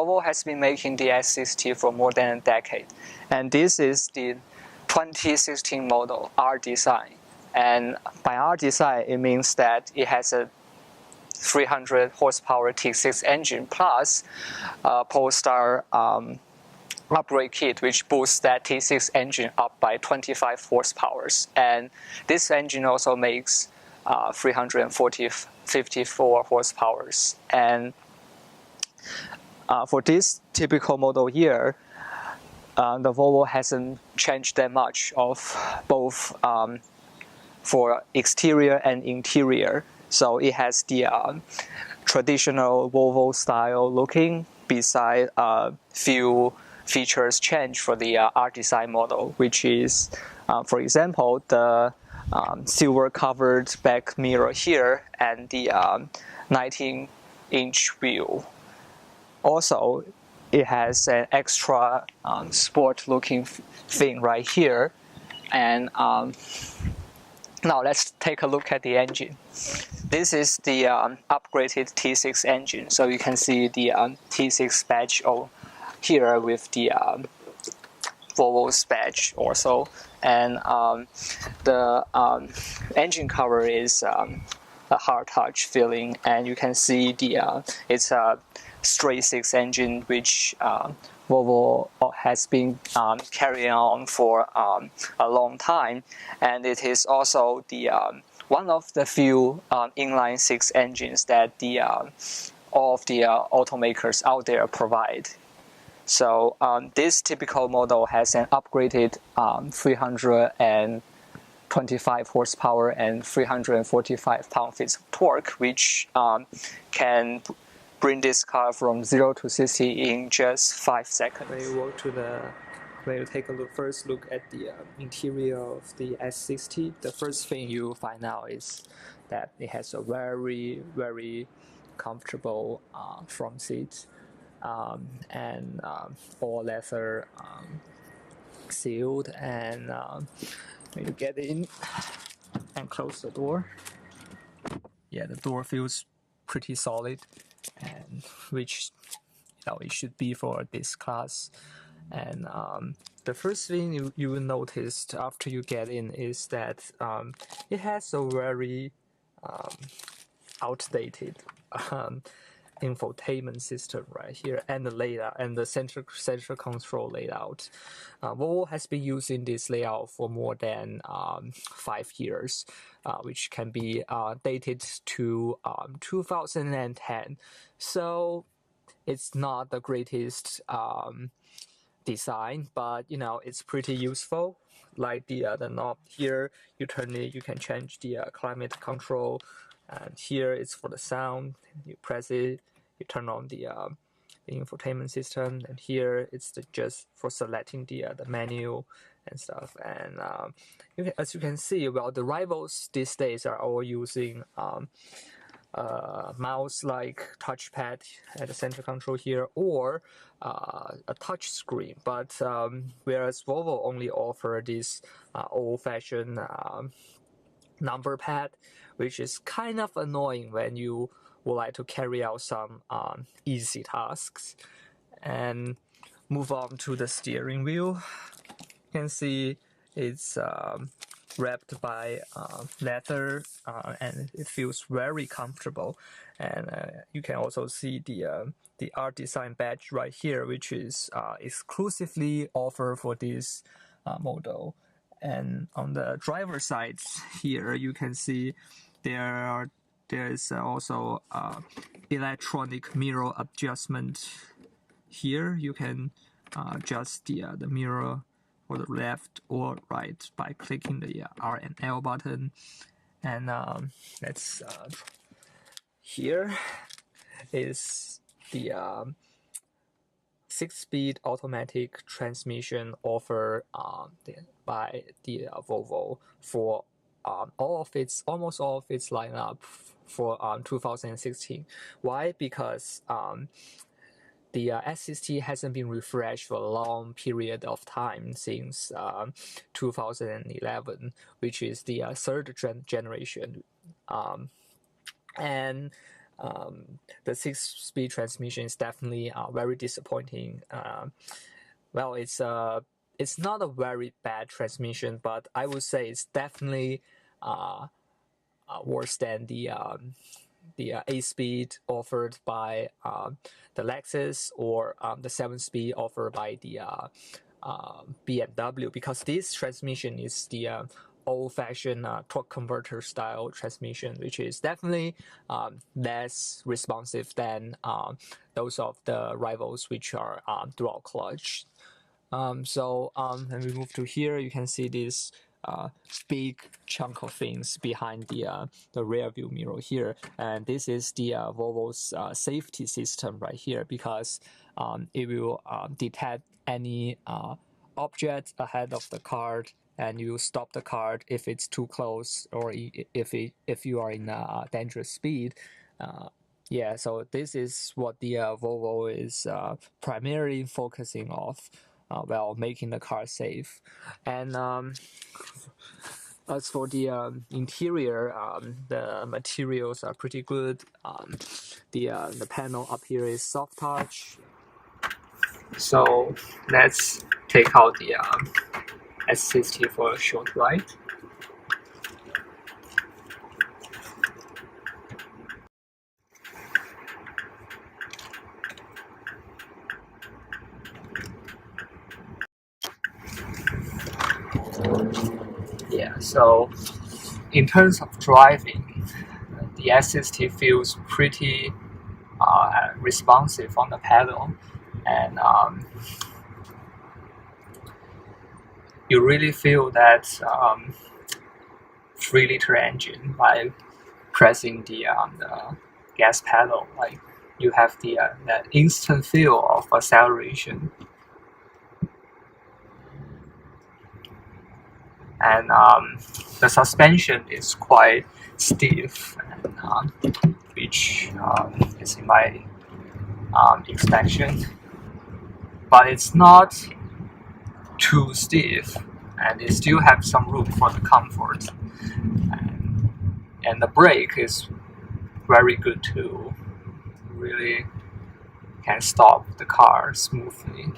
Volvo has been making the S60 for more than a decade, and this is the 2016 model R design. And by R design, it means that it has a 300 horsepower T6 engine plus Polestar upgrade kit, which boosts that T6 engine up by 25 horsepower. And this engine also makes 354 horsepower. And for this typical model year, the Volvo hasn't changed that much of both for exterior and interior. So it has the traditional Volvo style looking, beside a few features change for the R design model, which is, for example, the silver covered back mirror here and the 19-inch wheel. Also, it has an extra sport looking thing right here. And now let's take a look at the engine. This is the upgraded T6 engine. So you can see the T6 badge here with the Volvo's badge also. And the engine cover is a hard touch feeling, and you can see the it's a straight six engine, which Volvo has been carrying on for a long time, and it is also the one of the few inline six engines that all of the automakers out there provide. So this typical model has an upgraded 325 horsepower and 345 pound-feet of torque, which can bring this car from 0 to 60 in just 5 seconds. When you take a first look at the interior of the S60, the first thing you find out is that it has a very, very comfortable front seat, and all leather sealed. And when you get in and close the door, yeah, the door feels pretty solid, and which it should be for this class. And the first thing you will notice after you get in is that it has a very outdated infotainment system right here, and the layout and the central control layout. Volvo has been using this layout for more than 5 years, which can be dated to 2010. So it's not the greatest design, but it's pretty useful. Like the knob here, you turn it, you can change the climate control, and here it's for the sound. You press it, you turn on the infotainment system, and here it's just for selecting the menu and stuff. And as you can see, well, the rivals these days are all using mouse-like touchpad at the center control here, or a touch screen. But whereas Volvo only offer this old-fashioned number pad, which is kind of annoying when you would like to carry out some easy tasks. And move on to the steering wheel. You can see it's wrapped by leather, and it feels very comfortable. And you can also see the R design badge right here, which is exclusively offered for this model. And on the driver's side here, you can see there's also electronic mirror adjustment. Here you can adjust the mirror for the left or right by clicking the R and L button. And here is the 6-speed automatic transmission offered by the Volvo for almost all of its lineup for 2016. Why? Because the S60 hasn't been refreshed for a long period of time, since 2011, which is the third generation. And the 6-speed transmission is definitely very disappointing. Well, it's not a very bad transmission, but I would say it's definitely worse than the 8-speed offered by the Lexus, or the 7-speed offered by the BMW, because this transmission is the old-fashioned torque converter style transmission, which is definitely less responsive than those of the rivals, which are dual clutch. When we move to here, you can see this big chunk of things behind the rear view mirror here, and this is the Volvo's safety system right here, because it will detect any object ahead of the car, and you stop the car if it's too close, or if you are in a dangerous speed. Yeah, so this is what the Volvo is primarily focusing off while making the car safe. And as for the interior, the materials are pretty good. The panel up here is soft touch. So let's take out the S60 for a short ride. Yeah, so in terms of driving, the S60 feels pretty responsive on the pedal, and you really feel that 3-liter engine by pressing the gas pedal. Like, you have that instant feel of acceleration. And the suspension is quite stiff, and, which is in my inspection, but it's not too stiff, and it still has some room for the comfort. And the brake is very good too. Really can stop the car smoothly.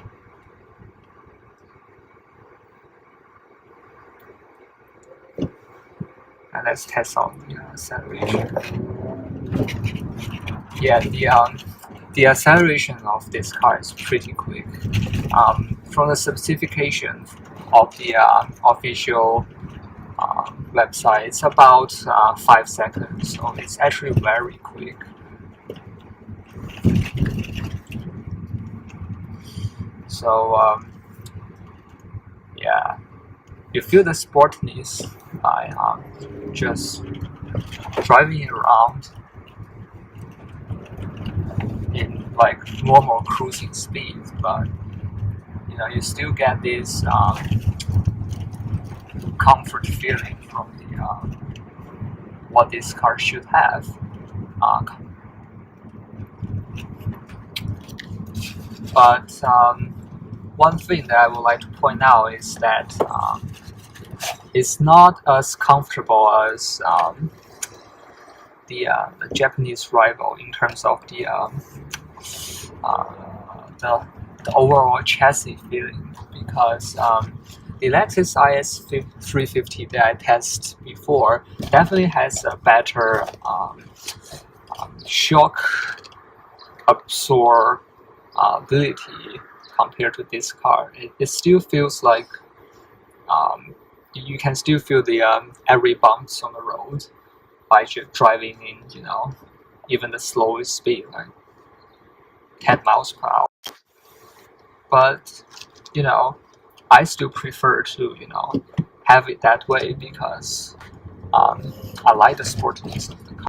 And let's test out the acceleration. Yeah, the acceleration of this car is pretty quick. From the specification of the official website, it's about 5 seconds, so it's actually very quick. So yeah, you feel the sportiness by just driving around in like normal cruising speed, but you still get this comfort feeling from the what this car should have. But one thing that I would like to point out is that it's not as comfortable as the Japanese rival in terms of the overall chassis feeling, because the Lexus IS350 that I tested before definitely has a better shock absorbability compared to this car. It still feels like you can still feel the every bumps on the road by driving in even the slowest speed, like 10 miles per hour. But I still prefer to have it that way, because I like the sportiness of the car.